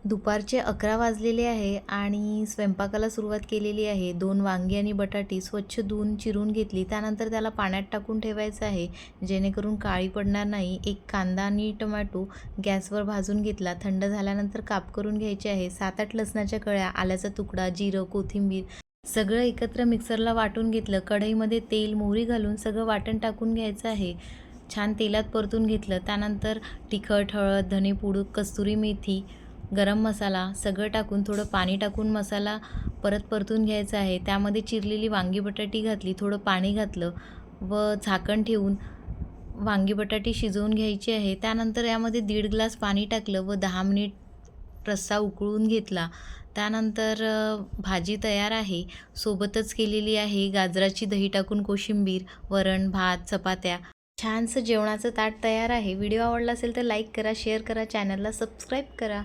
दुपारचे 11 वाजलेले आहे आणि स्वयंपाकाला सुरुवात केलेली आहे। 2 वांगी आणि बटाटी स्वच्छ धुवून चिरून घेतली। त्यानंतर त्याला पाण्यात टाकून ठेवायचं आहे, जेणेकरून काळी पडणार नाही। एक कांदा आणि टोमॅटो गॅसवर भाजून घेतला। थंड झाल्यानंतर काप करून घ्यायचे आहे। 7-8 लसणाच्या कळ्या, आल्याचा तुकडा, जिरं, कोथिंबीर सगळं एकत्र मिक्सरला वाटून घेतलं। कढईमध्ये तेल, मोहरी घालून सगळं वाटण टाकून घ्यायचं आहे। छान तेलात परतून घेतलं। त्यानंतर तिखट, हळद, धनेपूड, कस्तुरी मेथी, गरम मसाला सगळं टाकून थोडं पाणी टाकून मसाला परत परतून घ्यायचा आहे। त्यामध्ये चिरलेली वांगी बटाटी घातली, थोडं पाणी घातलं व झाकण ठेवून वांगी बटाटी शिजवून घ्यायची आहे। त्यानंतर यामध्ये 1.5 ग्लास पाणी टाकलं व 10 मिनिट रस्सा उकळून घेतला। त्यानंतर भाजी तयार आहे। सोबतच केलेली आहे गाजराची दही टाकून कोशिंबीर, वरण, भात, चपात्या। छानसं जेवणाचं ताट तयार आहे। व्हिडिओ आवडला असेल तर लाईक करा, शेअर करा, चॅनलला सबस्क्राईब करा।